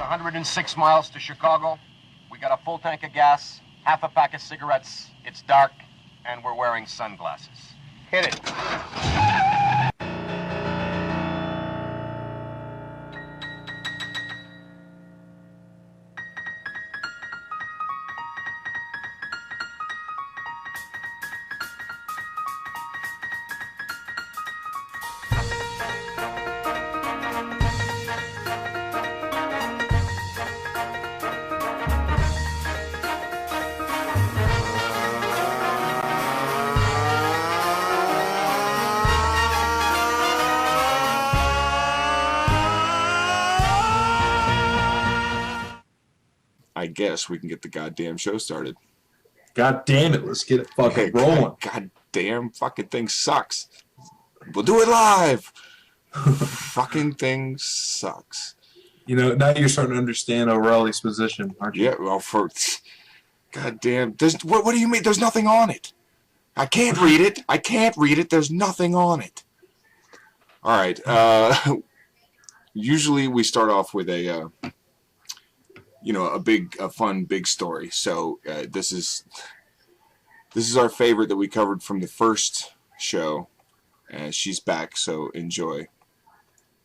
106 miles to Chicago. We got a full tank of gas, half a pack of cigarettes. It's dark, and we're wearing sunglasses. Hit it. I guess we can get the goddamn show started. God damn it, let's get it fucking rolling. God damn fucking thing sucks. We'll do it live. Fucking thing sucks. You know, now you're starting to understand O'Reilly's position, aren't you? Yeah, well, for goddamn, what do you mean? There's nothing on it. I can't read it. I can't read it. There's nothing on it. All right. Usually we start off with a fun big story. So this is our favorite that we covered from the first show. She's back, so enjoy.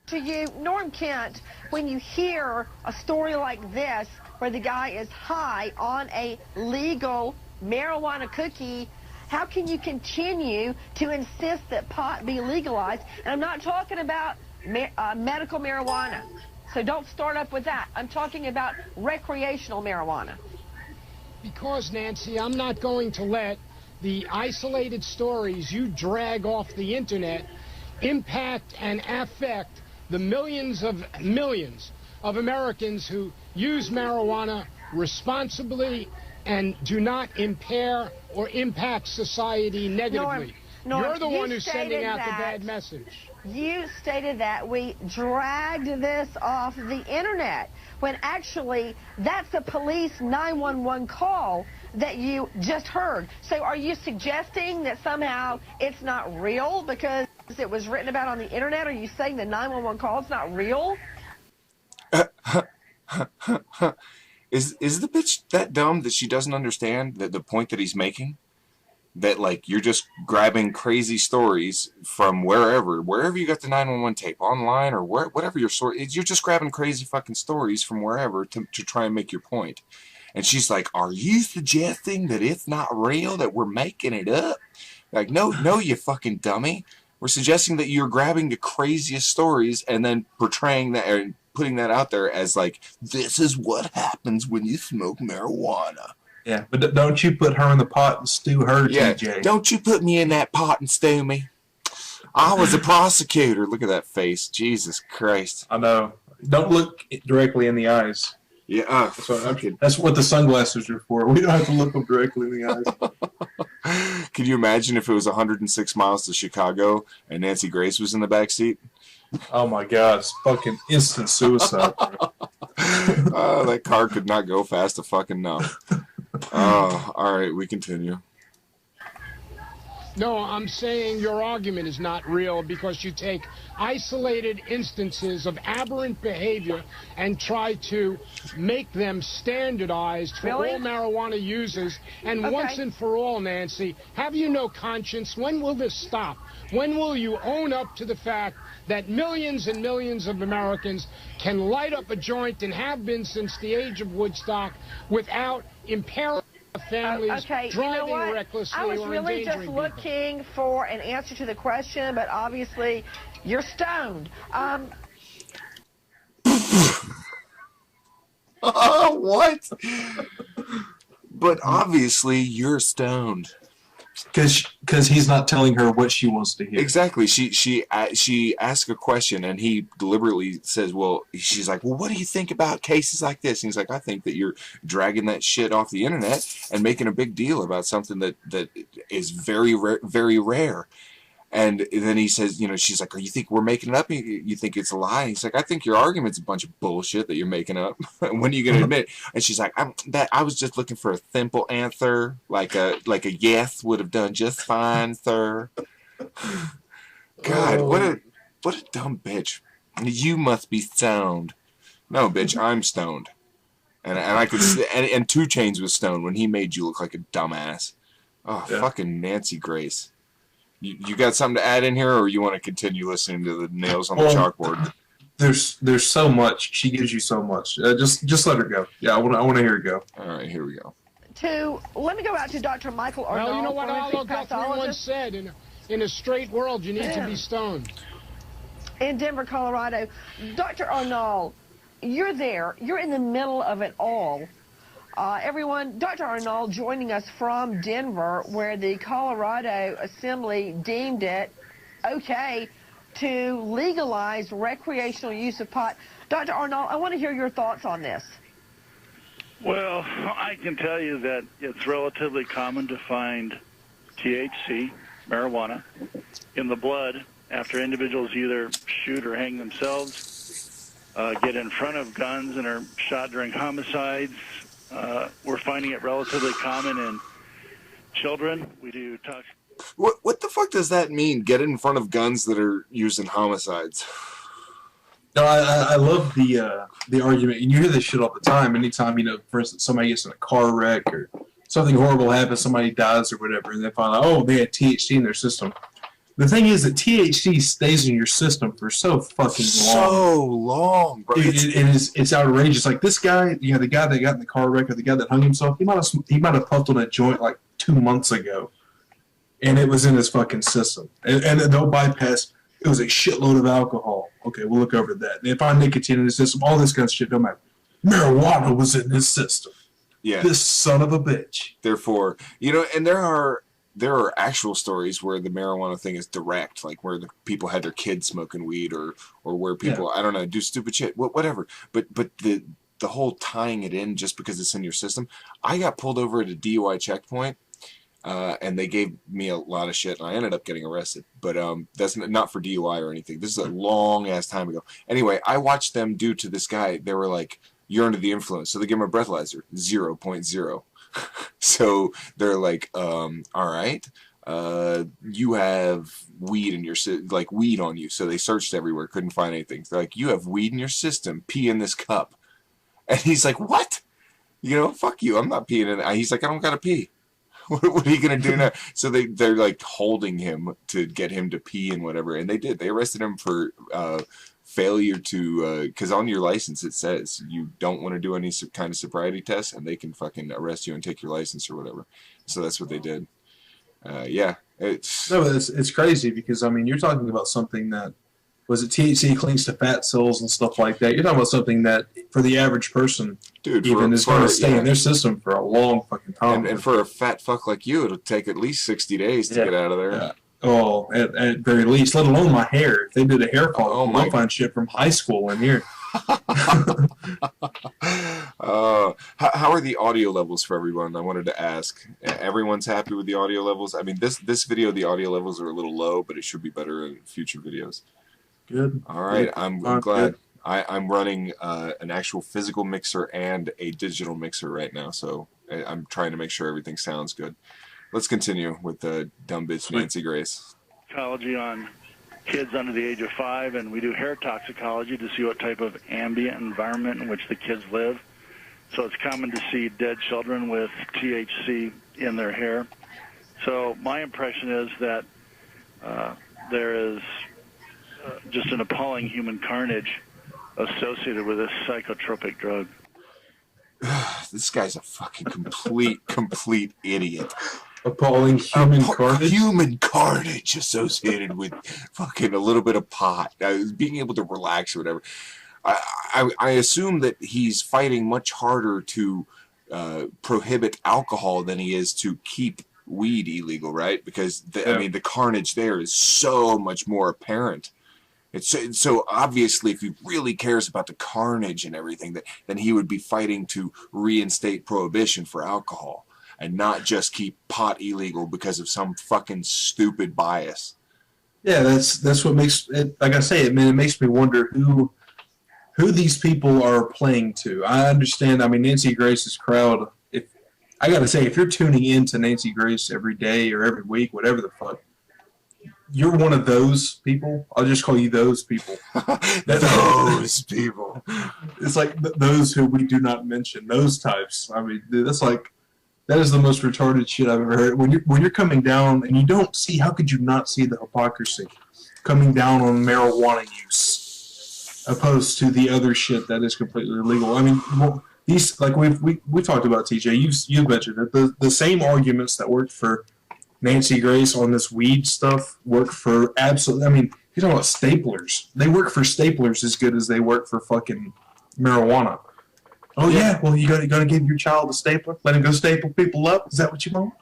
To you, Norm Kent, when you hear a story like this, where the guy is high on a legal marijuana cookie, how can you continue to insist that pot be legalized? And I'm not talking about medical marijuana. So don't start up with that. I'm talking about recreational marijuana. Because, Nancy, I'm not going to let the isolated stories you drag off the internet impact and affect the millions of Americans who use marijuana responsibly and do not impair or impact society negatively. Norm, you're the one who's sending out the bad message. You stated that we dragged this off the internet, when actually that's a police 911 call that you just heard. So are you suggesting that somehow it's not real because it was written about on the internet? Are you saying the 911 call is not real? Is the bitch that dumb that she doesn't understand the point that he's making? That, like, you're just grabbing crazy stories from wherever you got the 911 tape, online or whatever your source, you're just grabbing crazy fucking stories from wherever to try and make your point. And she's like, are you suggesting that it's not real, that we're making it up? Like, no, you fucking dummy. We're suggesting that you're grabbing the craziest stories and then portraying that and putting that out there as like, this is what happens when you smoke marijuana. Yeah, but don't you put her in the pot and stew her, yeah, TJ. Don't you put me in that pot and stew me. I was a prosecutor. Look at that face. Jesus Christ. I know. Don't look directly in the eyes. Yeah. That's what the sunglasses are for. We don't have to look them directly in the eyes. Could you imagine if it was 106 miles to Chicago and Nancy Grace was in the back seat? Oh my God, it's fucking instant suicide. That car could not go fast enough. All right, we continue. No, I'm saying your argument is not real because you take isolated instances of aberrant behavior and try to make them standardized for all marijuana users. And once and for all, Nancy, have you no conscience? When will this stop? When will you own up to the fact that millions and millions of Americans can light up a joint and have been since the age of Woodstock without impairing families, driving recklessly, I was or really just endangering looking for an answer to the question, but obviously you're stoned. What? But obviously you're stoned. Because he's not telling her what she wants to hear. Exactly. She asks a question and he deliberately says, well, she's like, well, what do you think about cases like this? And he's like, I think that you're dragging that shit off the internet and making a big deal about something that is very rare. And then he says, she's like, oh, you think we're making it up? You think it's a lie? And he's like, I think your argument's a bunch of bullshit that you're making up. When are you going to admit? And she's like, I was just looking for a simple answer, like a yes would have done just fine, sir. God, what a dumb bitch. You must be stoned. No, bitch, I'm stoned. And I could and 2 Chainz was stoned when he made you look like a dumbass. Oh, yeah. Fucking Nancy Grace. You got something to add in here, or you want to continue listening to the nails on the chalkboard? There's so much. She gives you so much. Just let her go. Yeah, I want to hear her go. All right, here we go. Let me go out to Dr. Michael Arnold. Well, you know what Arlo Guthrie once said, in a straight world, you need to be stoned. In Denver, Colorado. Dr. Arnold, you're there. You're in the middle of it all. Everyone, Dr. Arnold joining us from Denver, where the Colorado Assembly deemed it okay to legalize recreational use of pot. Dr. Arnold, I want to hear your thoughts on this. Well, I can tell you that it's relatively common to find THC, marijuana, in the blood after individuals either shoot or hang themselves, get in front of guns and are shot during homicides. We're finding it relatively common in children. We do talk. What the fuck does that mean? Get in front of guns that are used in homicides. No, I love the argument, and you hear this shit all the time. Anytime, for instance, somebody gets in a car wreck or something horrible happens, somebody dies or whatever, and they find out, oh, they had THC in their system. The thing is that THC stays in your system for so fucking long. So long, bro. It's outrageous. Like this guy, the guy that got in the car wreck or the guy that hung himself, he might have puffed on a joint like 2 months ago, and it was in his fucking system. And they'll bypass. It was a shitload of alcohol. Okay, we'll look over that. They find nicotine in the system. All this kind of shit don't matter. Marijuana was in his system. Yeah. This son of a bitch. Therefore, and there are actual stories where the marijuana thing is direct, like where the people had their kids smoking weed, or where people, I don't know, do stupid shit, whatever. But the whole tying it in just because it's in your system. I got pulled over at a DUI checkpoint. And they gave me a lot of shit, and I ended up getting arrested. But that's not for DUI or anything. This is a long-ass time ago. Anyway, I watched them do to this guy. They were like, you're under the influence. So they give him a breathalyzer, 0.0. So they're like, all right, you have weed in your weed on you. So they searched everywhere, couldn't find anything. They're like, you have weed in your system. Pee in this cup. And he's like, what? Fuck you. I'm not peeing in it. He's like, I don't gotta pee. What are you going to do now? So they're like holding him to get him to pee and whatever. And they did. They arrested him for failure to, because on your license it says you don't want to do any kind of sobriety test, and they can fucking arrest you and take your license or whatever. So that's what they did. Yeah. It's crazy because, you're talking about something that, was it THC clings to fat cells and stuff like that? You're talking about something that, for the average person, is going to stay in their system for a long fucking time. And for a fat fuck like you, it'll take at least 60 days to get out of there. Yeah. Oh, at very least, let alone my hair. If they did a hair follicle, they'll find shit from high school in here. How are the audio levels for everyone? I wanted to ask. Everyone's happy with the audio levels? This video, the audio levels are a little low, but it should be better in future videos. Good. All right, good. I'm glad. I'm running an actual physical mixer and a digital mixer right now, so I'm trying to make sure everything sounds good. Let's continue with the dumb bitch Nancy Grace. Toxicology on kids under the age of 5, and we do hair toxicology to see what type of ambient environment in which the kids live. So it's common to see dead children with THC in their hair. So my impression is that there is just an appalling human carnage associated with this psychotropic drug. This guy's a fucking complete idiot. Appalling human carnage? Human carnage associated with fucking a little bit of pot. Being able to relax or whatever. I assume that he's fighting much harder to prohibit alcohol than he is to keep weed illegal, right? Because, the carnage there is so much more apparent. It's so obviously, if he really cares about the carnage and everything, then he would be fighting to reinstate prohibition for alcohol and not just keep pot illegal because of some fucking stupid bias. Yeah, that's what makes it. Like I say, it makes me wonder who these people are playing to. I understand. Nancy Grace's crowd. If you're tuning in to Nancy Grace every day or every week, whatever the fuck, you're one of those people. I'll just call you those people. Those people. It's like those who we do not mention. Those types. I mean, dude, that's like that is the most retarded shit I've ever heard. When you're coming down and you don't see, how could you not see the hypocrisy coming down on marijuana use, opposed to the other shit that is completely illegal? I mean, these like we talked about, TJ. You've mentioned it. The same arguments that worked for Nancy Grace on this weed stuff work for absolutely. I mean, you're talking about staplers. They work for staplers as good as they work for fucking marijuana. Oh yeah, well you gotta give your child a stapler, let him go staple people up. Is that what you want?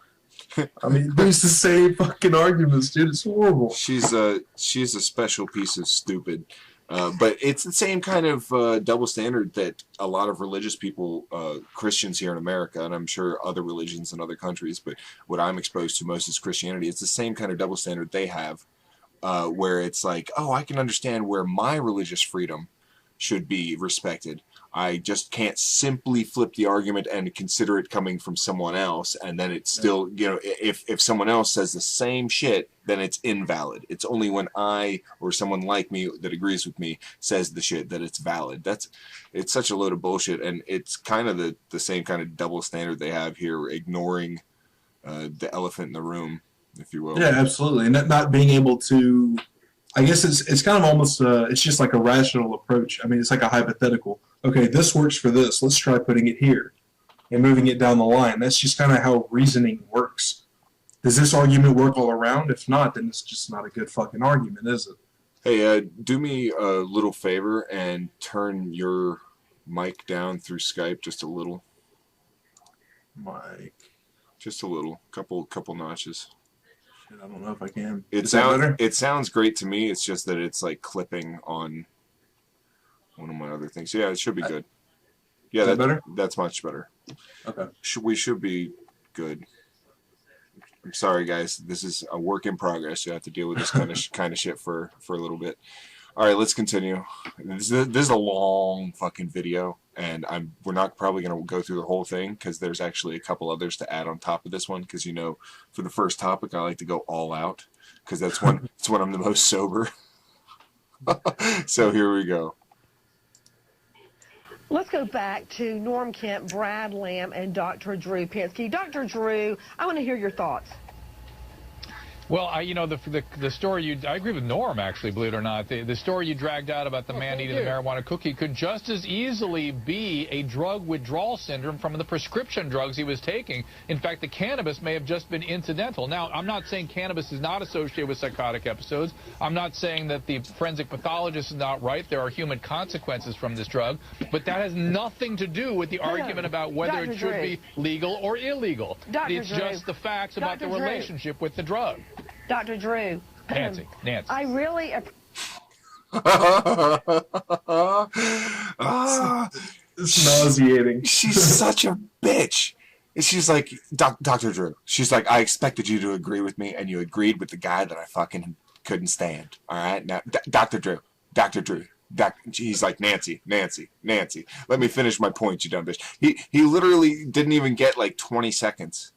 I mean, there's the same fucking arguments, dude. It's horrible. She's a special piece of stupid. But it's the same kind of double standard that a lot of religious people, Christians here in America, and I'm sure other religions in other countries, but what I'm exposed to most is Christianity. It's the same kind of double standard they have, where it's like, oh, I can understand where my religious freedom should be respected. I just can't simply flip the argument and consider it coming from someone else, and then it's still, you know, if someone else says the same shit, then it's invalid. It's only when I or someone like me that agrees with me says the shit that it's valid. It's such a load of bullshit, and it's kind of the same kind of double standard they have here, ignoring the elephant in the room, if you will. Yeah, absolutely, and not being able to. I guess it's kind of almost it's just like a rational approach. I mean, it's like a hypothetical. Okay, this works for this. Let's try putting it here and moving it down the line. That's just kind of how reasoning works. Does this argument work all around? If not, then it's just not a good fucking argument, is it? Hey, do me a little favor and turn your mic down through Skype just a little. Mic. Just a little. Couple notches. Shit, I don't know if I can. It sounds great to me. It's just that it's like clipping on one of my other things. Yeah, it should be good. Yeah, that better? That's much better. Okay. We should be good. I'm sorry, guys. This is a work in progress. You have to deal with this kind of shit for a little bit. All right, let's continue. This is a long fucking video, and we're not probably going to go through the whole thing because there's actually a couple others to add on top of this one. Because, you know, for the first topic, I like to go all out because it's when I'm the most sober. So here we go. Let's go back to Norm Kent, Brad Lamb, and Dr. Drew Pinsky. Dr. Drew, I want to hear your thoughts. Well, you know, the story I agree with Norm, actually, believe it or not. The story you dragged out about the man eating the marijuana cookie could just as easily be a drug withdrawal syndrome from the prescription drugs he was taking. In fact, the cannabis may have just been incidental. Now, I'm not saying cannabis is not associated with psychotic episodes. I'm not saying that the forensic pathologist is not right. There are human consequences from this drug. But that has nothing to do with the argument about whether it should be legal or illegal. It's just the facts about the relationship with the drug. Dr. Drew. Nancy. I really... It's nauseating. She's such a bitch. And she's like, Dr. Drew. She's like, I expected you to agree with me, and you agreed with the guy that I fucking couldn't stand. All right? Now, Dr. Drew. He's like, Nancy. Let me finish my point, you dumb bitch. He literally didn't even get like 20 seconds.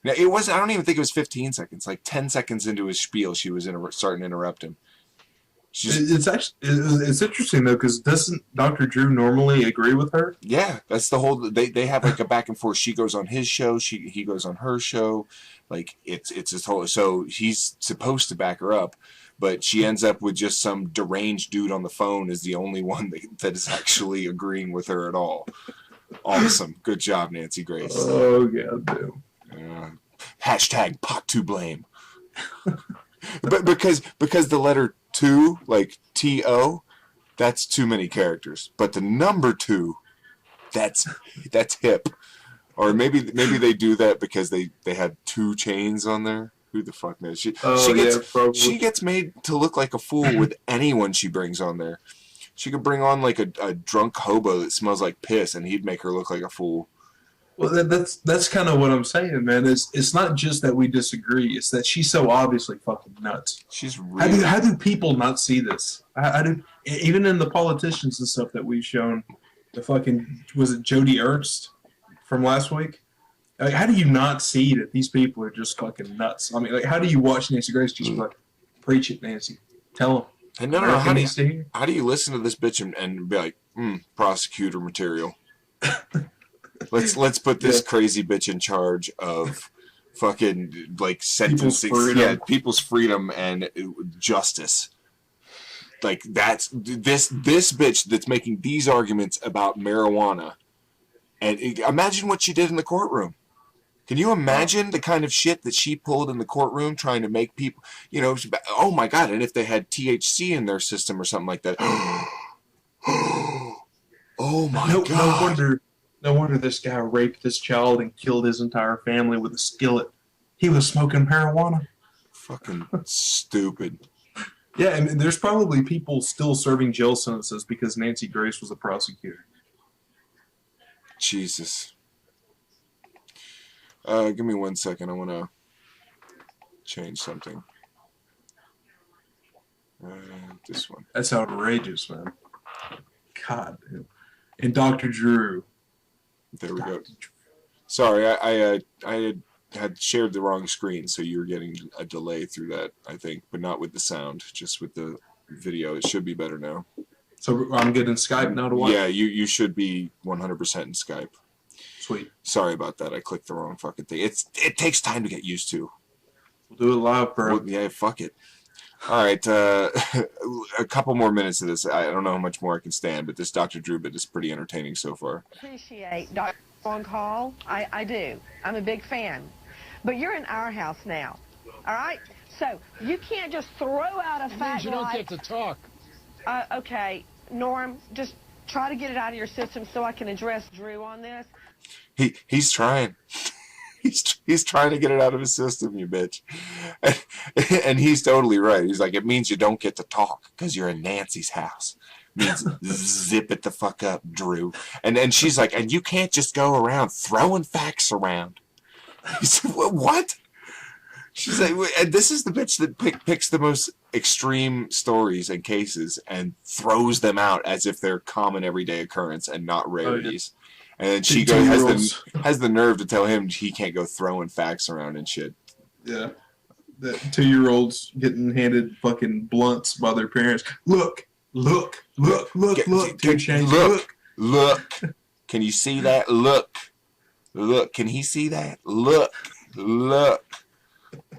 Now, it wasn't. I don't even think it was 15 seconds. Like 10 seconds into his spiel, she was starting to interrupt him. It's interesting though, because doesn't Dr. Drew normally agree with her? Yeah, that's the whole. They have like a back and forth. She goes on his show. He goes on her show. Like it's this whole. So he's supposed to back her up, but she ends up with just some deranged dude on the phone is the only one that is actually agreeing with her at all. Awesome, good job, Nancy Grace. Oh god damn. Hashtag pot to blame. But because the letter 2, like T-O, that's too many characters. But the number 2, that's hip. Or maybe they do that because they have 2 chains on there. Who the fuck knows? She gets made to look like a fool with anyone she brings on there. She could bring on like a drunk hobo that smells like piss, and he'd make her look like a fool. Well, that's kind of what I'm saying, man. It's not just that we disagree; it's that she's so obviously fucking nuts. She's really... How do people not see this? How do even in the politicians and stuff that we've shown? The fucking was it Jody Ernst from last week? Like, how do you not see that these people are just fucking nuts? I mean, like, how do you watch Nancy Grace just be like, Preach it, Nancy. Tell him. Hey, no, how do you listen to this bitch and be like, prosecutor material? Let's put this crazy bitch in charge of fucking like sentencing, people's freedom and justice. Like that's this bitch that's making these arguments about marijuana. And imagine what she did in the courtroom. Can you imagine the kind of shit that she pulled in the courtroom trying to make people, oh my God, and if they had THC in their system or something like that. Oh my God. No wonder this guy raped this child and killed his entire family with a skillet. He was smoking marijuana. Fucking stupid. Yeah, and there's probably people still serving jail sentences because Nancy Grace was the prosecutor. Jesus. Give me 1 second. I want to change something. This one. That's outrageous, man. God, dude. And Dr. Drew. There we go. Sorry, I had shared the wrong screen, so you were getting a delay through that, I think, but not with the sound, just with the video. It should be better now. So I'm good in Skype now to watch? Yeah, you should be 100% in Skype. Sweet. Sorry about that. I clicked the wrong fucking thing. It takes time to get used to. We'll do it live, bro. Well, yeah, fuck it. All right, a couple more minutes of this. I don't know how much more I can stand, but this Dr. Drew bit is pretty entertaining so far. Appreciate Dr. on call. I do. I'm a big fan. But you're in our house now, all right? So you can't just throw out a fact You don't get to talk. Okay, Norm, just try to get it out of your system so I can address Drew on this. He's trying. He's trying to get it out of his system, you bitch. And he's totally right. He's like, it means you don't get to talk because you're in Nancy's house. It means zip it the fuck up, Drew. And she's like, and you can't just go around throwing facts around. He said, what? She's like, and this is the bitch that picks the most extreme stories and cases and throws them out as if they're common everyday occurrence and not rarities. And then she has the nerve to tell him he can't go throwing facts around and shit. Yeah. The 2-year-olds getting handed fucking blunts by their parents. Look. Look. Can you see that? Look. Can he see that? Look.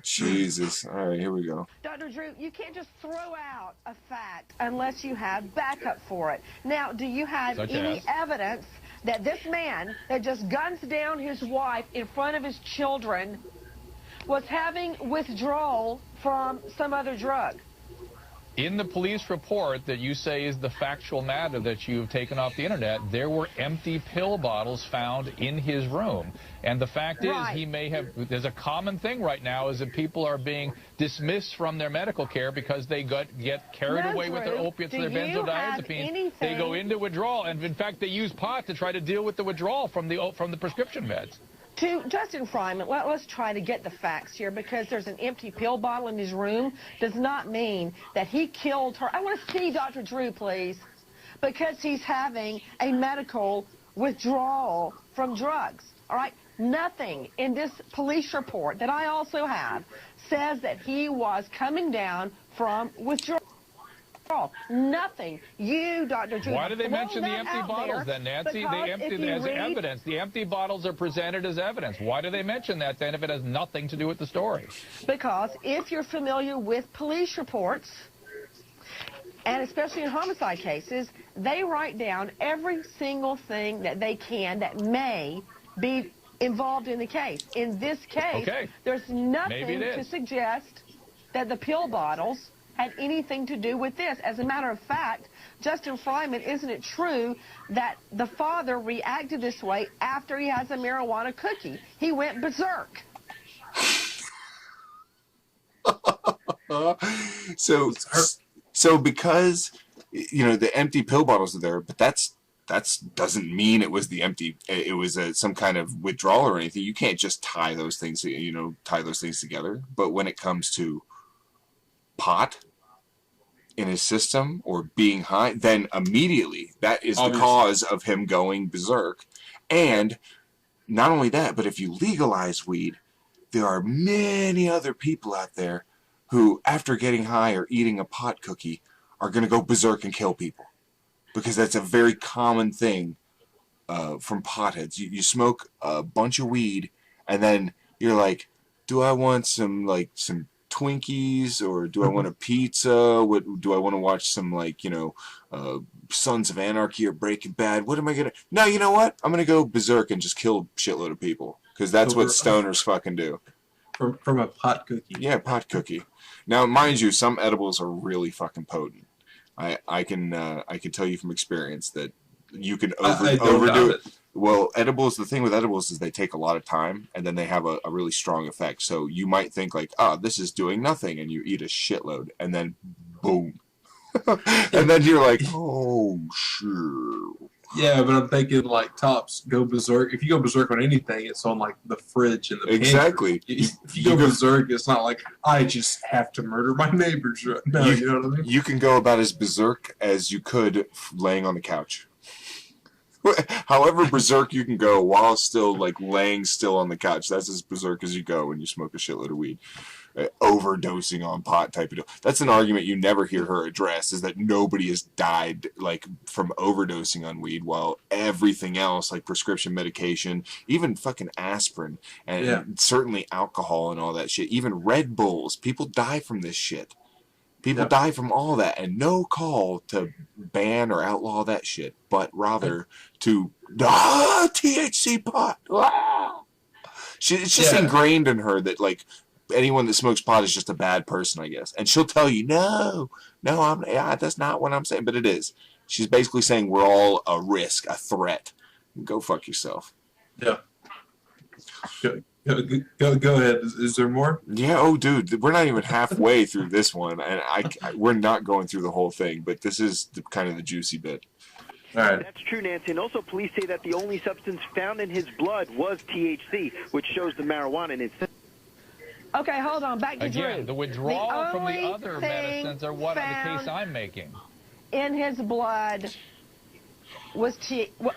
Jesus. All right, here we go. Dr. Drew, you can't just throw out a fact unless you have backup for it. Now, do you have any evidence that this man that just guns down his wife in front of his children was having withdrawal from some other drug? In the police report that you say is the factual matter that you've taken off the internet, there were empty pill bottles found in his room. And the fact is, he may have, there's a common thing right now is that people are being dismissed from their medical care because they get carried away with their opiates, their benzodiazepines. They go into withdrawal, and in fact, they use pot to try to deal with the withdrawal from the prescription meds. To Justin Fryman, let's try to get the facts here, because there's an empty pill bottle in his room does not mean that he killed her. I want to see Dr. Drew, please, because he's having a medical withdrawal from drugs, all right? Nothing in this police report that I also have says that he was coming down from withdrawal. Nothing. You, Dr. Drew. Why do they mention the empty bottles then, Nancy? Evidence. The empty bottles are presented as evidence. Why do they mention that then if it has nothing to do with the story? Because if you're familiar with police reports, and especially in homicide cases, they write down every single thing that they can that may be involved in the case. In this case, there's nothing to suggest that the pill bottles had anything to do with this. As a matter of fact, Justin Fryman, isn't it true that the father reacted this way after he has a marijuana cookie? He went berserk. So because, the empty pill bottles are there, but that's doesn't mean it was the empty, it was some kind of withdrawal or anything. You can't just tie those things together. But when it comes to pot in his system or being high, then immediately that is the cause of him going berserk. And not only that, but if you legalize weed, there are many other people out there who, after getting high or eating a pot cookie, are going to go berserk and kill people. Because that's a very common thing from potheads. You smoke a bunch of weed, and then you're like, do I want some Twinkies, or do I want a pizza? What do I want to watch some, like, Sons of Anarchy or Breaking Bad? What am I gonna? No, you know what? I'm gonna go berserk and just kill a shitload of people, because that's what stoners fucking do. From a pot cookie. Yeah, pot cookie. Now, mind you, some edibles are really fucking potent. I can tell you from experience that you can overdo it. Well, the thing with edibles is they take a lot of time, and then they have a really strong effect. So you might think like, oh, this is doing nothing, and you eat a shitload, and then boom. And then you're like, oh, sure. Yeah, but I'm thinking like Tops go berserk. If you go berserk on anything, it's on like the fridge and the pantry. Exactly. If you go berserk, it's not like I just have to murder my neighbors. No, you know what I mean? You can go about as berserk as you could laying on the couch. However berserk you can go while still like laying still on the couch. That's as berserk as you go when you smoke a shitload of weed. Overdosing on pot type of deal. That's an argument you never hear her address, is that nobody has died like from overdosing on weed, while everything else like prescription medication, even fucking aspirin, and certainly alcohol and all that shit, even Red Bulls, people die from this shit. People die from all that, and no call to ban or outlaw that shit, but rather to THC pot. It's just ingrained in her that like anyone that smokes pot is just a bad person, I guess. And she'll tell you, no, that's not what I'm saying, but it is. She's basically saying we're all a risk, a threat. Go fuck yourself. Yeah. Go ahead. Is there more? Yeah. Oh, dude, we're not even halfway through this one, and we're not going through the whole thing, but this is kind of the juicy bit. All right. That's true, Nancy. And also, police say that the only substance found in his blood was THC, which shows the marijuana in his system. Okay, hold on. Back to Drew. Again, the withdrawal from the other medicines are what the case I'm making. In his blood was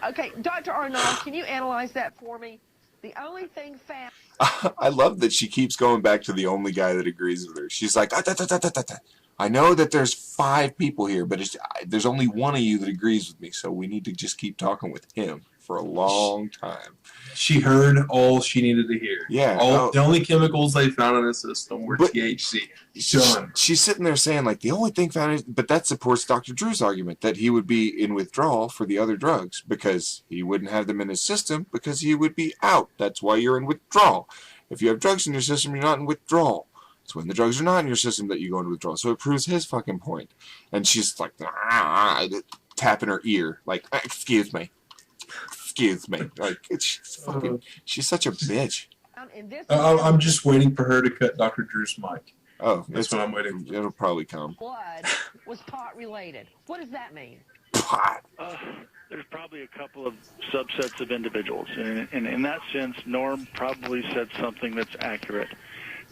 okay, Dr. Arnold, can you analyze that for me? The only thing found... I love that she keeps going back to the only guy that agrees with her. She's like, I know that there's 5 people here, but there's only one of you that agrees with me, so we need to just keep talking with him for a long time. She heard all she needed to hear. Yeah. The only chemicals they found in the system were THC. Done. She's sitting there saying, like, the only thing found is... But that supports Dr. Drew's argument that he would be in withdrawal for the other drugs because he wouldn't have them in his system because he would be out. That's why you're in withdrawal. If you have drugs in your system, you're not in withdrawal. It's when the drugs are not in your system that you go into withdrawal. So it proves his fucking point. And she's like, tapping her ear, like, excuse me. Like, she's such a bitch. I'm just waiting for her to cut Dr. Drew's mic. Oh, that's what I'm waiting for. It'll probably come. Blood was pot related. What does that mean? Pot. There's probably a couple of subsets of individuals. And in that sense, Norm probably said something that's accurate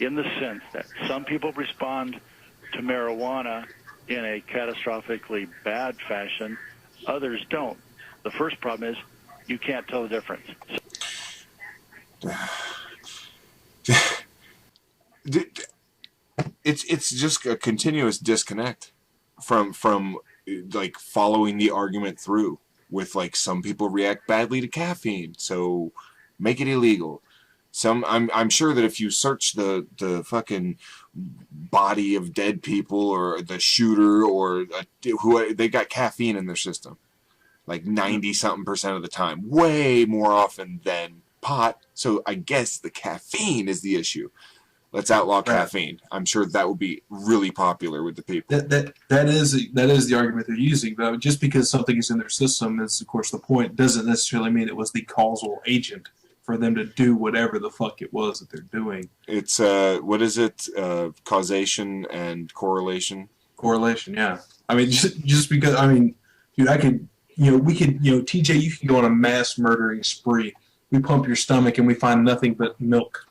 in the sense that some people respond to marijuana in a catastrophically bad fashion. Others don't. The first problem is you can't tell the difference. It's just a continuous disconnect from like following the argument through with like some people react badly to caffeine, so make it illegal. I'm sure that if you search the fucking body of dead people or the shooter or who they got caffeine in their system. Like 90-something% of the time, way more often than pot. So I guess the caffeine is the issue. Let's outlaw caffeine. I'm sure that would be really popular with the people. That is the argument they're using. But just because something is in their system is, of course, the point. Doesn't necessarily mean it was the causal agent for them to do whatever the fuck it was that they're doing. It's what is it? Causation and correlation. Correlation, yeah. I mean, just because dude, I could. We could, TJ, you can go on a mass murdering spree. We pump your stomach and we find nothing but milk.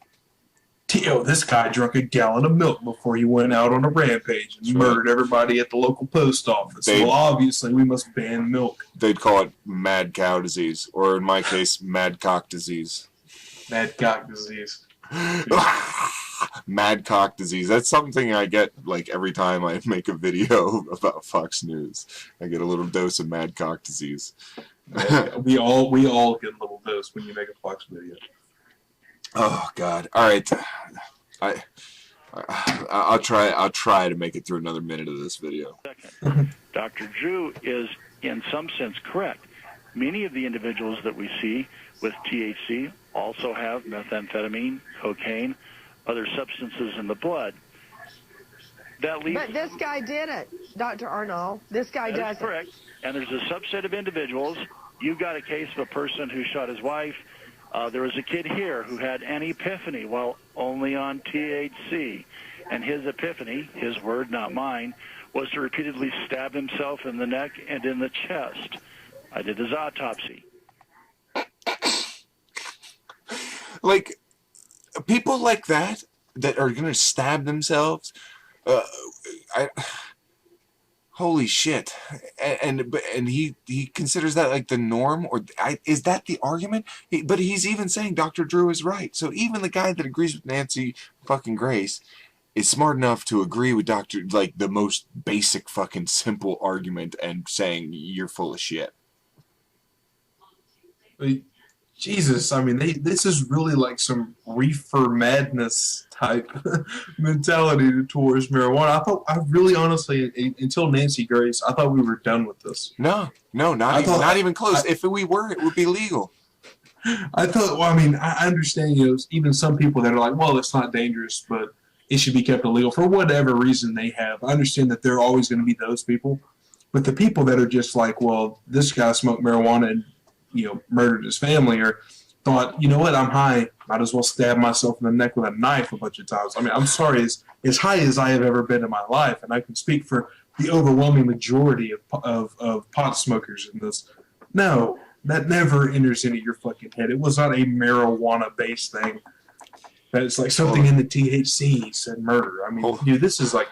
This guy drank a gallon of milk before he went out on a rampage and murdered everybody at the local post office. Well, obviously, we must ban milk. They'd call it mad cow disease, or in my case, mad cock disease. Mad cock disease. Mad cock disease. That's something I get like every time I make a video about Fox News. I get a little dose of mad cock disease. we all get a little dose when you make a Fox video. Oh God! All right, I'll try to make it through another minute of this video. Second, Dr. Drew is in some sense correct. Many of the individuals that we see with THC also have methamphetamine, cocaine, other substances in the blood. That leaves. But this guy didn't, Dr. Arnold. This guy doesn't. That's correct. And there's a subset of individuals. You've got a case of a person who shot his wife. There was a kid here who had an epiphany while only on THC. And his epiphany, his word, not mine, was to repeatedly stab himself in the neck and in the chest. I did his autopsy. Like, people like that are going to stab themselves, holy shit. And he considers that like the norm, or is that the argument? But he's even saying Dr. Drew is right. So even the guy that agrees with Nancy fucking Grace is smart enough to agree with like the most basic fucking simple argument and saying you're full of shit. Jesus, I mean, this is really like some reefer madness type mentality towards marijuana. I really honestly, until Nancy Grace, I thought we were done with this. No, not even close. If we were, it would be legal. I thought, well, I mean, I understand, even some people that are like, well, it's not dangerous, but it should be kept illegal for whatever reason they have. I understand that there are always going to be those people, but the people that are just like, well, this guy smoked marijuana and murdered his family, or thought, you know what, I'm high, might as well stab myself in the neck with a knife a bunch of times. I mean, I'm sorry, as high as I have ever been in my life, and I can speak for the overwhelming majority of pot smokers in this. No, that never enters into your fucking head. It was not a marijuana-based thing. That it's like something in the THC said murder. I mean, dude, this is like...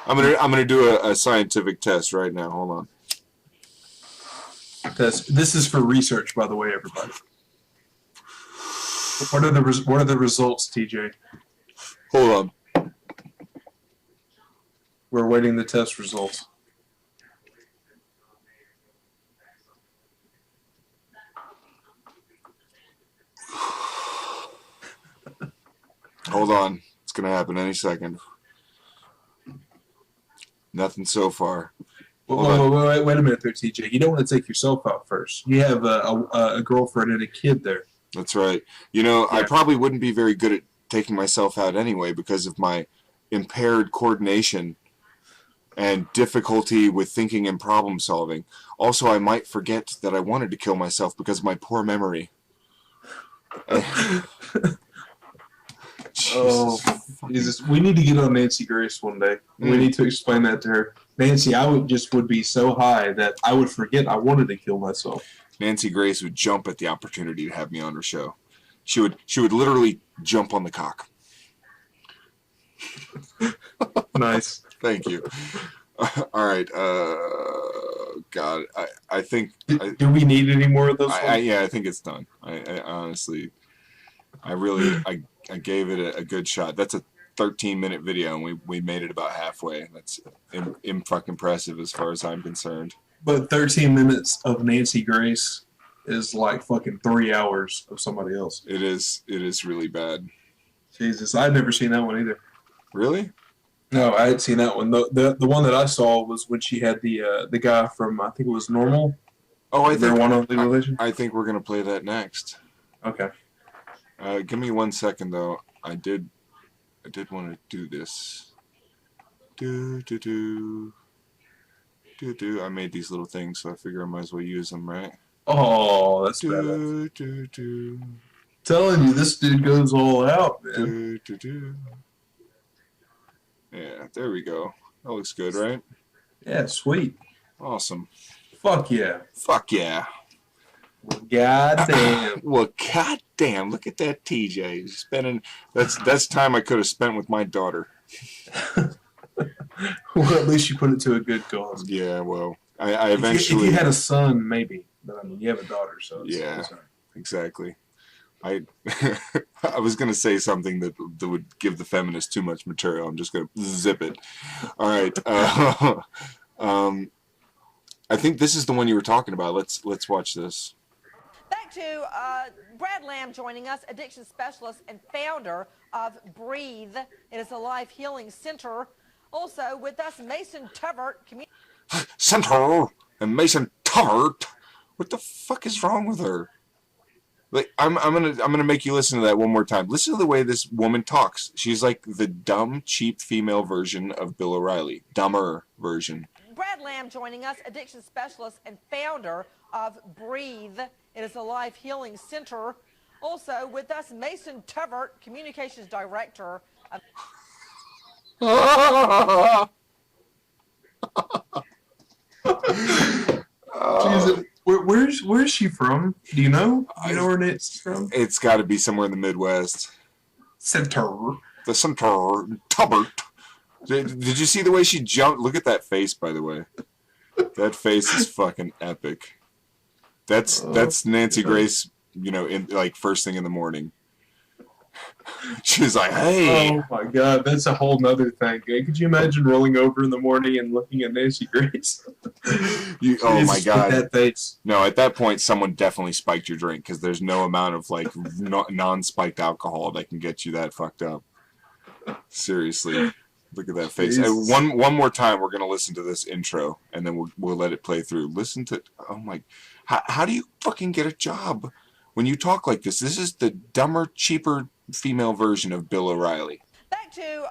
I'm gonna do a scientific test right now. Hold on. This is for research, by the way, everybody. What are the results, TJ? Hold on. We're awaiting the test results. Hold on. It's gonna happen any second. Nothing so far. Wait a minute there, TJ. You don't want to take yourself out first. You have a girlfriend and a kid there. That's right. I probably wouldn't be very good at taking myself out anyway because of my impaired coordination and difficulty with thinking and problem solving. Also, I might forget that I wanted to kill myself because of my poor memory. Jesus. We need to get on Nancy Grace one day. We need to explain that to her. Nancy, I would be so high that I would forget I wanted to kill myself. Nancy Grace would jump at the opportunity to have me on her show. She would literally jump on the cock. Nice. Thank you. All right. God, I think... Do we need any more of those? Yeah, I think it's done. I honestly... I gave it a good shot. That's a 13-minute video, and we made it about halfway. That's impressive as far as I'm concerned. But 13 minutes of Nancy Grace is like fucking 3 hours of somebody else. It is really bad. Jesus, I'd never seen that one either. Really? No, I hadn't seen that one. The one that I saw was when she had the guy from, I think it was Normal. Oh, I think we're gonna play that next. Okay. Give me 1 second though. I did want to do this. I made these little things, so I figure I might as well use them, right? Oh, that's badass. Telling you, this dude goes all out, man. Yeah, there we go. That looks good, right? Yeah, sweet. Awesome. Fuck yeah. Fuck yeah. Goddamn. Well, goddamn, look at that TJ. Spending that's time I could have spent with my daughter. Well, at least you put it to a good cause. Yeah, well, I eventually... If you had a son, maybe. But I mean, you have a daughter, so it's yeah, exactly. I I was gonna say something that would give the feminists too much material. I'm just gonna zip it. All right. I think this is the one you were talking about. Let's watch this. Back to Brad Lamb joining us, addiction specialist and founder of Breathe. It is a life healing center. Also with us, Mason Tuvert. Center and Mason Tuvert. What the fuck is wrong with her? Like I'm gonna make you listen to that one more time. Listen to the way this woman talks. She's like the dumb, cheap female version of Bill O'Reilly. Dumber version. Brad Lamb joining us, addiction specialist and founder of Breathe. It is a life healing center. Also with us, Mason Tuvert, communications director of Jesus, where's she from? Do you know? Do you know where it's from? It's got to be somewhere in the Midwest. Center. The center. Tubbert. Did you see the way she jumped? Look at that face, by the way. That face is fucking epic. That's Nancy Grace, you know, in like first thing in the morning. She's like, hey. Oh my god, that's a whole nother thing. Could you imagine rolling over in the morning and looking at Nancy Grace? Oh my god. That face. No, at that point, someone definitely spiked your drink because there's no amount of like non-spiked alcohol that can get you that fucked up. Seriously. Look at that face. One more time, we're gonna listen to this intro, and then we'll let it play through. Listen to. Oh my! How do you fucking get a job when you talk like this? This is the dumber, cheaper female version of Bill O'Reilly. Back to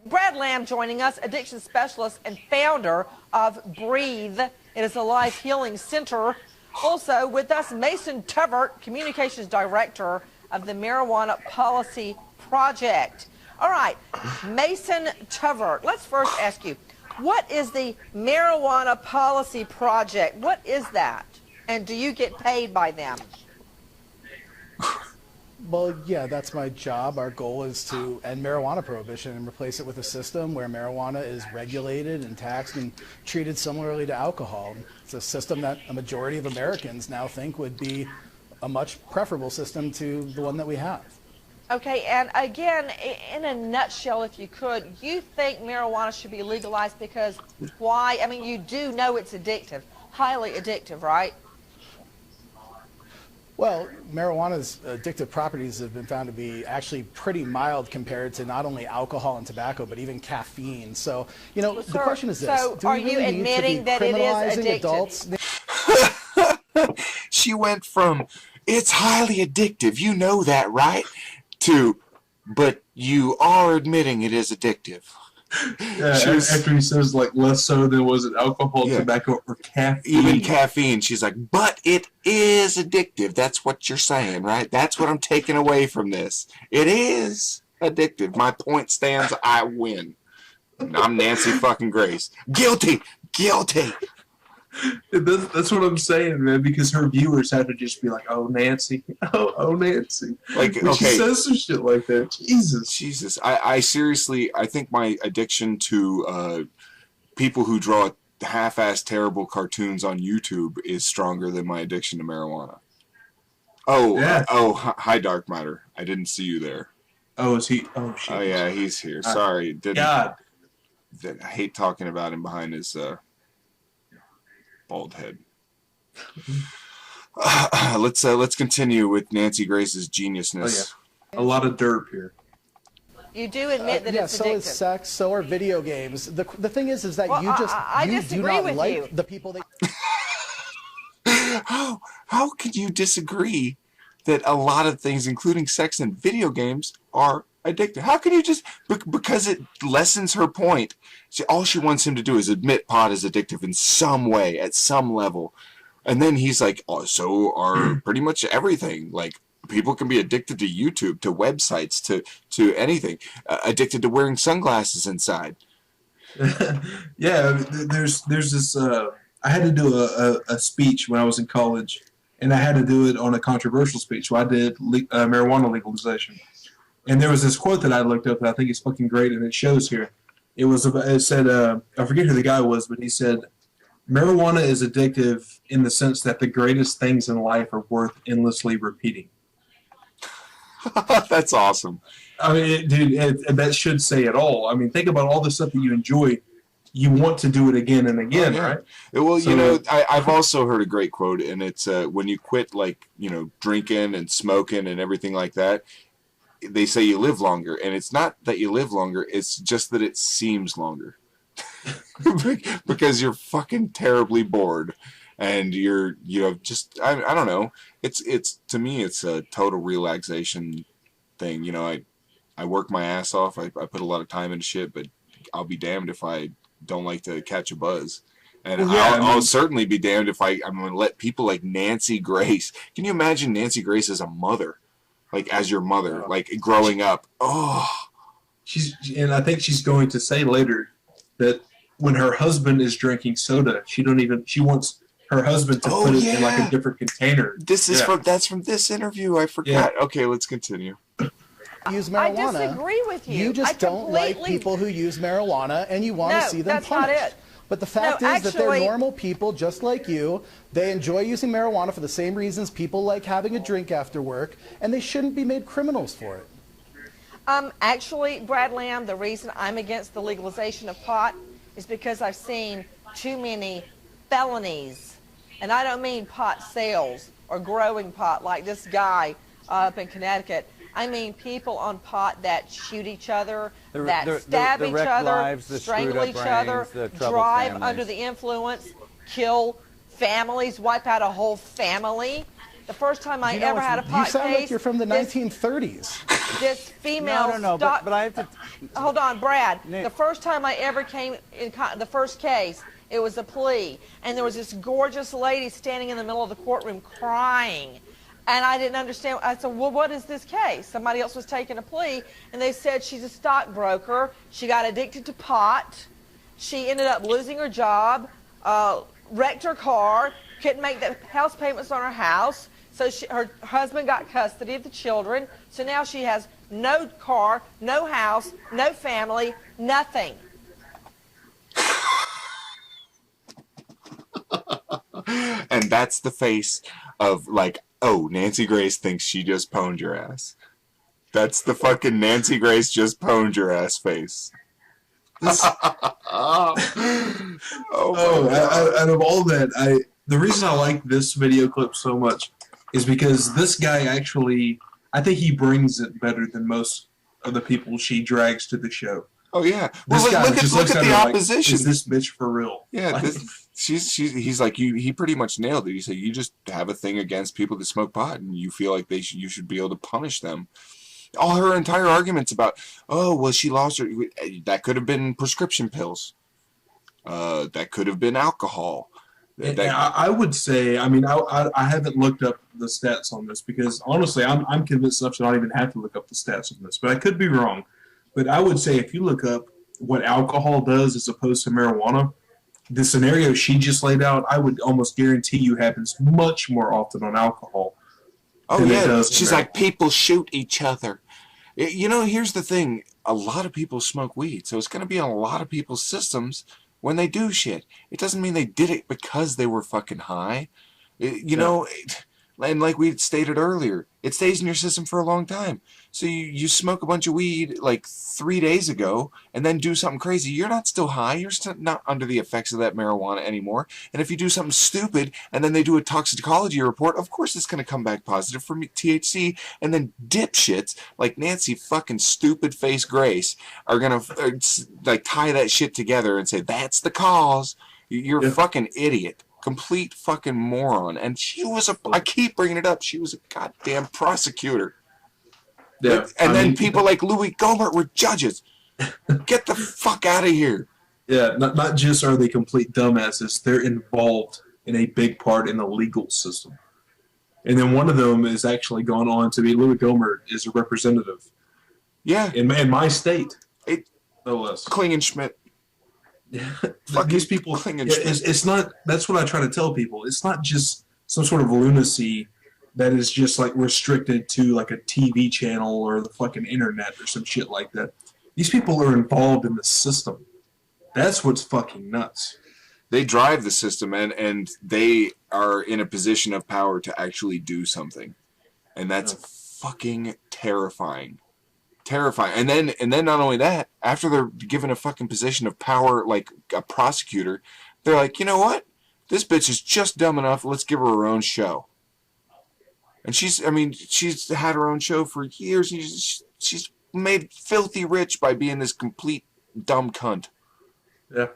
Brad Lamb joining us, addiction specialist and founder of Breathe. It is a life healing center. Also with us, Mason Tuvert, communications director of the Marijuana Policy Project. All right, Mason Tuvert, let's first ask you, what is the Marijuana Policy Project? What is that? And do you get paid by them? Well, yeah, that's my job. Our goal is to end marijuana prohibition and replace it with a system where marijuana is regulated and taxed and treated similarly to alcohol. It's a system that a majority of Americans now think would be a much preferable system to the one that we have. Okay, and again, in a nutshell, if you could, you think marijuana should be legalized because why? I mean, you do know it's addictive, highly addictive, right? Well, marijuana's addictive properties have been found to be actually pretty mild compared to not only alcohol and tobacco, but even caffeine. So, you know, the question is this. So are you admitting that it is addictive? Adults? She went from, it's highly addictive, you know that, right? To, but you are admitting it is addictive. Yeah, after he says like less so than was it alcohol, tobacco, or caffeine. Even caffeine, she's like, but it is addictive. That's what you're saying, right? That's what I'm taking away from this. It is addictive. My point stands. I win. I'm Nancy fucking Grace. Guilty. Guilty. That's what I'm saying, man, because her viewers have to just be like, oh, Nancy. Oh, Nancy. Like, when she says some shit like that. Jesus. I seriously, I think my addiction to people who draw half-assed terrible cartoons on YouTube is stronger than my addiction to marijuana. Oh, yeah. Hi, Dark Matter. I didn't see you there. Oh, is he? Oh, shit. Oh, yeah, he's here. Sorry. I hate talking about him behind his... bald head. Let's continue with Nancy Grace's geniusness. Oh, yeah. A lot of derp here. You do admit that it's addictive. So is sex, so are video games. The thing is that you do not like the people that... How can you disagree that a lot of things, including sex and video games, are addictive? How can you just... Because it lessens her point. All she wants him to do is admit pot is addictive in some way, at some level. And then he's like, oh, so are pretty much everything. Like, people can be addicted to YouTube, to websites, to anything. Addicted to wearing sunglasses inside. Yeah, there's this... I had to do a speech when I was in college, and I had to do it on a controversial speech. So I did marijuana legalization. And there was this quote that I looked up that I think is fucking great, and it shows here. It said, I forget who the guy was, but he said, marijuana is addictive in the sense that the greatest things in life are worth endlessly repeating. That's awesome. I mean, dude, that should say it all. I mean, think about all the stuff that you enjoy. You want to do it again and again, right? Well, So- you know, I've also heard a great quote, and it's when you quit, like, you know, drinking and smoking and everything like that, they say you live longer. And it's not that you live longer, it's just that it seems longer. Because you're fucking terribly bored. And you're, you know, just, I don't know. It's to me, it's a total relaxation thing. You know, I work my ass off. I put a lot of time into shit, but I'll be damned if I don't like to catch a buzz. And Well, yeah, I'll certainly be damned if I'm going to let people like Nancy Grace. Can you imagine Nancy Grace as a mother? Like, as your mother, like, growing up. Oh. And I think she's going to say later that when her husband is drinking soda, she wants her husband to put it in like a different container. This is that's from this interview. I forgot. Yeah. Okay, let's continue. Use marijuana. I disagree with you. You just don't like people who use marijuana, and you want to see them punished. That's not it. But the fact is that they're normal people just like you. They enjoy using marijuana for the same reasons people like having a drink after work, and they shouldn't be made criminals for it. Actually, Brad Lamb, the reason I'm against the legalization of pot is because I've seen too many felonies. And I don't mean pot sales or growing pot like this guy up in Connecticut. I mean people on pot that shoot each other, that stab each other, strangle each other, drive under the influence, kill families, wipe out a whole family. The first time I ever had a pot case... You sound like you're from the 1930s. This female but I have to... Hold on, Brad. The first time I ever came in the first case, it was a plea. And there was this gorgeous lady standing in the middle of the courtroom crying. And I didn't understand. I said, well, what is this case? Somebody else was taking a plea, and they said she's a stockbroker. She got addicted to pot. She ended up losing her job, wrecked her car, couldn't make the house payments on her house. So her husband got custody of the children. So now she has no car, no house, no family, nothing. And that's the face of, like, oh, Nancy Grace thinks she just pwned your ass. That's the fucking Nancy Grace just pwned your ass face. Out of all that, the reason I like this video clip so much is because this guy actually, I think he brings it better than most of the people she drags to the show. Oh yeah, this guy look at the opposition. Like, is this bitch for real? Yeah, like, he's like, he pretty much nailed it. He said you just have a thing against people that smoke pot, and you feel like you should be able to punish them. All her entire arguments about, oh well, she lost her. That could have been prescription pills. That could have been alcohol. I would say, I mean, I haven't looked up the stats on this because honestly, I'm convinced enough to not even have to look up the stats on this, but I could be wrong. But I would say if you look up what alcohol does as opposed to marijuana, the scenario she just laid out, I would almost guarantee you happens much more often on alcohol. Oh yeah, she's like, people shoot each other. You know, here's the thing: a lot of people smoke weed, so it's going to be in a lot of people's systems when they do shit. It doesn't mean they did it because they were fucking high. You know, and like we stated earlier, it stays in your system for a long time. So you smoke a bunch of weed like 3 days ago and then do something crazy. You're not still high. You're still not under the effects of that marijuana anymore. And if you do something stupid and then they do a toxicology report, of course it's going to come back positive for THC. And then dipshits like Nancy fucking stupid face Grace are going to like tie that shit together and say, that's the cause. You're a fucking idiot. Complete fucking moron. And she was I keep bringing it up, she was a goddamn prosecutor. Yeah, and then people like Louis Gohmert were judges. Get the fuck out of here. Yeah, not just are they complete dumbasses, they're involved in a big part in the legal system. And then one of them is actually gone on to be, Louis Gohmert is a representative. Yeah. In my state. No less. Klingenschmidt. These people, it's not, that's what I try to tell people. It's not just some sort of lunacy that is just like restricted to like a TV channel or the fucking internet or some shit like that. These people are involved in the system. That's what's fucking nuts. They drive the system and they are in a position of power to actually do something. And that's fucking terrifying. Terrifying. And then not only that, after they're given a fucking position of power like a prosecutor, they're like, you know what? This bitch is just dumb enough. Let's give her own show. And she's had her own show for years. And she's made filthy rich by being this complete dumb cunt. Yeah.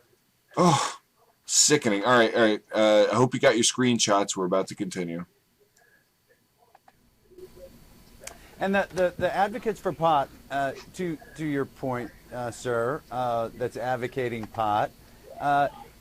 Oh, sickening. All right. I hope you got your screenshots. We're about to continue. And the advocates for pot, to your point, sir, that's advocating pot,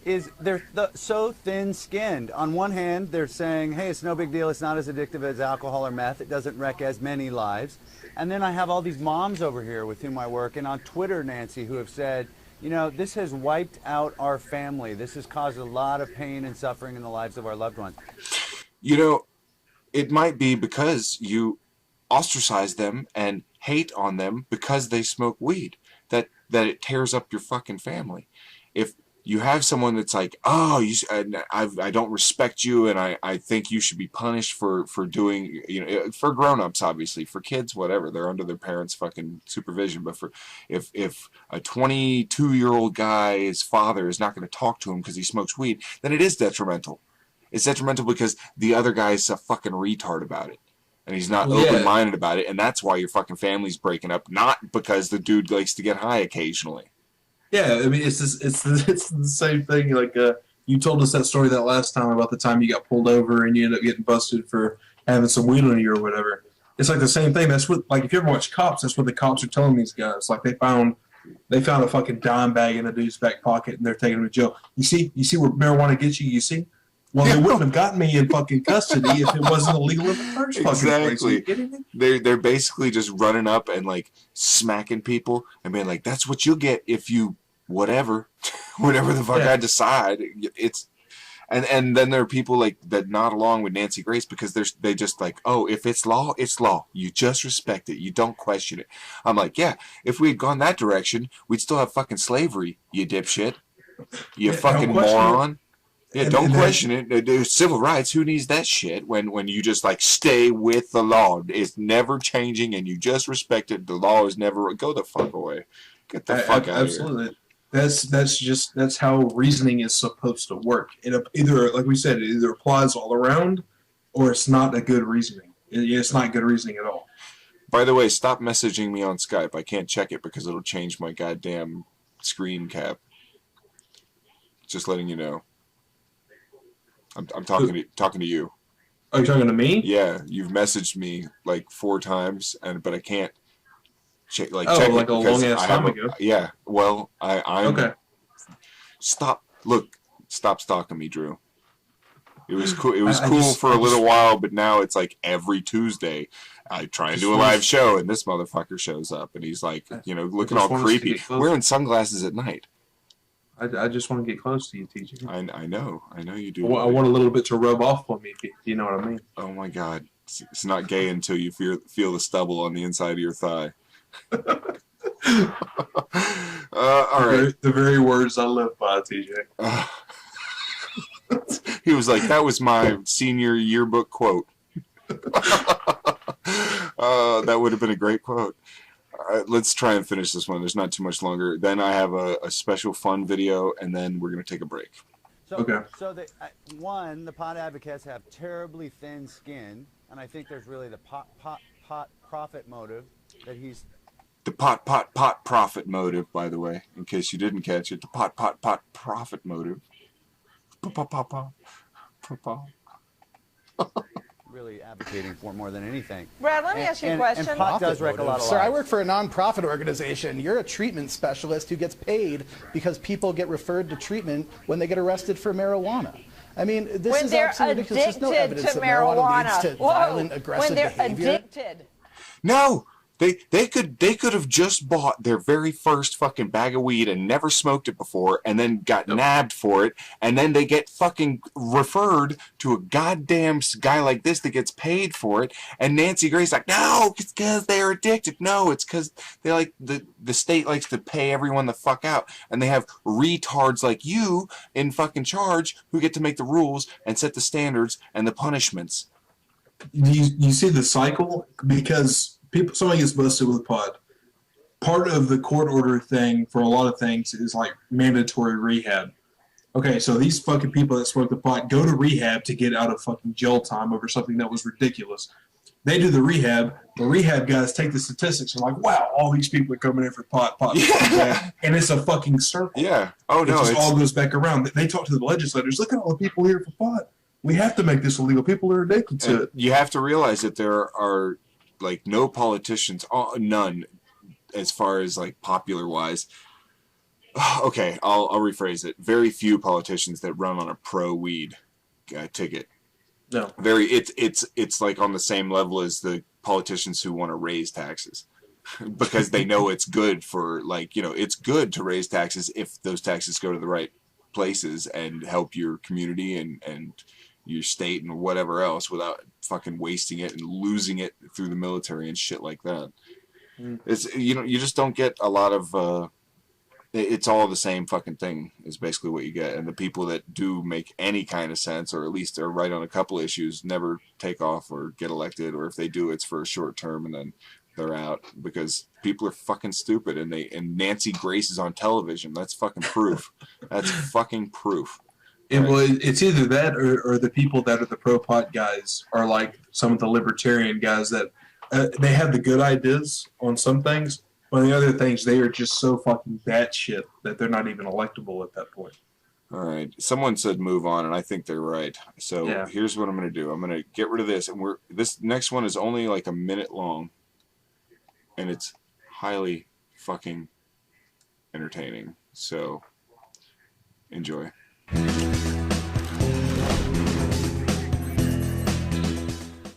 is they're so thin-skinned. On one hand, they're saying, hey, it's no big deal. It's not as addictive as alcohol or meth. It doesn't wreck as many lives. And then I have all these moms over here with whom I work, and on Twitter, Nancy, who have said, you know, this has wiped out our family. This has caused a lot of pain and suffering in the lives of our loved ones. You know, it might be because you ostracize them and hate on them because they smoke weed that it tears up your fucking family. If you have someone that's like, oh, I don't respect you, and I think you should be punished for doing, you know, for grown-ups, obviously. For kids, whatever, they're under their parents' fucking supervision. But for if a 22-year-old guy's father is not going to talk to him because he smokes weed, then it is detrimental. It's detrimental because the other guy's a fucking retard about it. And he's not open-minded about it, and that's why your fucking family's breaking up, not because the dude likes to get high occasionally. Yeah, I mean, it's the same thing. Like, you told us that story that last time about the time you got pulled over and you ended up getting busted for having some weed on you or whatever. It's like the same thing. That's what, like, if you ever watch Cops, that's what the cops are telling these guys. Like, they found a fucking dime bag in the dude's back pocket, and they're taking him to jail. You see where marijuana gets you? You see? Well, they wouldn't have gotten me in fucking custody if it wasn't illegal in the first fucking place. Are you kidding me? They're basically just running up and like smacking people and being like, "That's what you'll get if you whatever the fuck I decide." It's and then there are people like that nod along with Nancy Grace because they just like, oh, if it's law, it's law. You just respect it. You don't question it. I'm like, yeah. If we had gone that direction, we'd still have fucking slavery. You dipshit. You fucking moron. Yeah, don't question it. Civil rights, who needs that shit when you just like stay with the law? It's never changing and you just respect it. The law is never go the fuck away. Get the fuck out absolutely. Of here. That's how reasoning is supposed to work. It either, like we said, it either applies all around or it's not a good reasoning. It's not good reasoning at all. By the way, stop messaging me on Skype. I can't check it because it'll change my goddamn screen cap. Just letting you know. I'm talking to you. Are you talking to me? Yeah, you've messaged me like 4 times, but I can't check like a long ass time ago. Yeah, well, I'm okay. Stop stalking me, Drew. It was cool. It was cool for a little while, but now it's like every Tuesday I try and do a live show, and this motherfucker shows up, and he's like, you know, looking all creepy, wearing sunglasses at night. I just want to get close to you, TJ. I know you do. I want a little bit to rub off on me, if you know what I mean. Oh my God, it's not gay until you feel the stubble on the inside of your thigh. All right, the very words I live by, TJ. He was like, that was my senior yearbook quote. That would have been a great quote. Let's try and finish this one. There's not too much longer. Then I have a special fun video, and then we're going to take a break. Okay. So the pot advocates have terribly thin skin, and I think there's really the pot profit motive that he's... The pot profit motive, by the way, in case you didn't catch it. The pot profit motive. Really advocating for more than anything. Brad, let me ask you a question. And pot does wreck a lot of lives. Sir, I work for a nonprofit organization. You're a treatment specialist who gets paid because people get referred to treatment when they get arrested for marijuana. I mean, this is absolutely ridiculous. There's no evidence that marijuana leads to violent, aggressive behavior. When they're addicted. No. They could have just bought their very first fucking bag of weed and never smoked it before and then got nabbed for it, and then they get fucking referred to a goddamn guy like this that gets paid for it, and Nancy Grace like, no, it's because they're addicted. No, it's because they like the state likes to pay everyone the fuck out, and they have retards like you in fucking charge who get to make the rules and set the standards and the punishments. you see the cycle? Because somebody gets busted with pot. Part of the court order thing for a lot of things is like mandatory rehab. Okay, so these fucking people that smoke the pot go to rehab to get out of fucking jail time over something that was ridiculous. They do the rehab. The rehab guys take the statistics and like, wow, all these people are coming in for pot. Yeah. And it's a fucking circle. Yeah. Oh, no. It just all goes back around. They talk to the legislators. Look at all the people here for pot. We have to make this illegal. People are addicted to it. You have to realize that there are, like, no politicians, none, as far as, like, popular-wise. Okay, I'll rephrase it. Very few politicians that run on a pro-weed ticket. No. It's like on the same level as the politicians who want to raise taxes. Because they know it's good for, like, you know, it's good to raise taxes if those taxes go to the right places and help your community and your state and whatever else without fucking wasting it and losing it through the military and shit like that. It's, you know, you just don't get a lot of it's all the same fucking thing is basically what you get. And the people that do make any kind of sense, or at least are right on a couple issues, never take off or get elected, or if they do, it's for a short term and then they're out because people are fucking stupid. And Nancy Grace is on television. That's fucking proof. That's fucking proof. Well, it's either that or the people that are the pro-pot guys are like some of the libertarian guys that they have the good ideas on some things, but on the other things, they are just so fucking batshit that they're not even electable at that point. All right. Someone said move on, and I think they're right. So Here's what I'm going to do. I'm going to get rid of this, and this next one is only like a minute long, and it's highly fucking entertaining. So enjoy.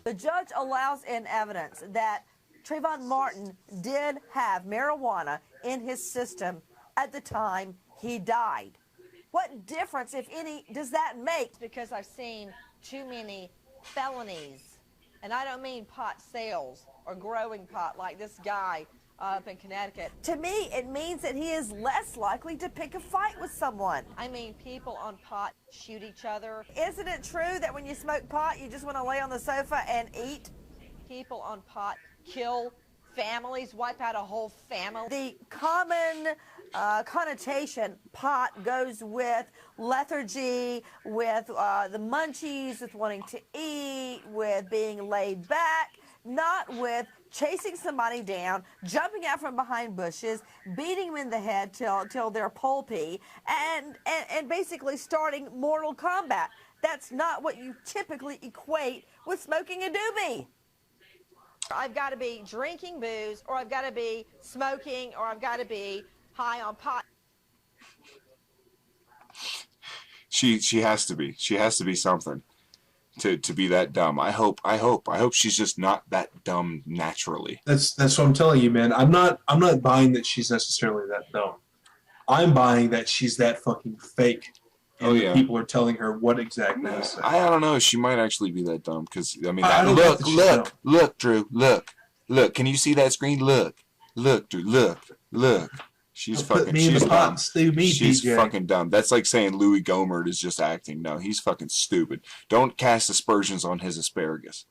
The judge allows in evidence that Trayvon Martin did have marijuana in his system at the time he died. What difference, if any, does that make? Because I've seen too many felonies, and I don't mean pot sales or growing pot like this guy up in Connecticut. To me, it means that he is less likely to pick a fight with someone. I mean, people on pot shoot each other. Isn't it true that when you smoke pot, you just want to lay on the sofa and eat? People on pot kill families, wipe out a whole family. The common connotation pot goes with lethargy, with the munchies, with wanting to eat, with being laid back, not with chasing somebody down, jumping out from behind bushes, beating them in the head till they're pulpy, and basically starting mortal combat. That's not what you typically equate with smoking a doobie. I've got to be drinking booze, or I've got to be smoking, or I've got to be high on pot. She has to be. She has to be something to be that dumb. I hope she's just not that dumb naturally. That's what I'm telling you, man. I'm not buying that she's necessarily that dumb. I'm buying that she's that fucking fake. And people are telling her what exactly to say. I don't know. She might actually be that dumb because I mean, look, Drew, look. Can you see that screen? Look, Drew, look. She's fucking. She's dumb. She's fucking dumb. That's like saying Louis Gohmert is just acting. No, he's fucking stupid. Don't cast aspersions on his asparagus.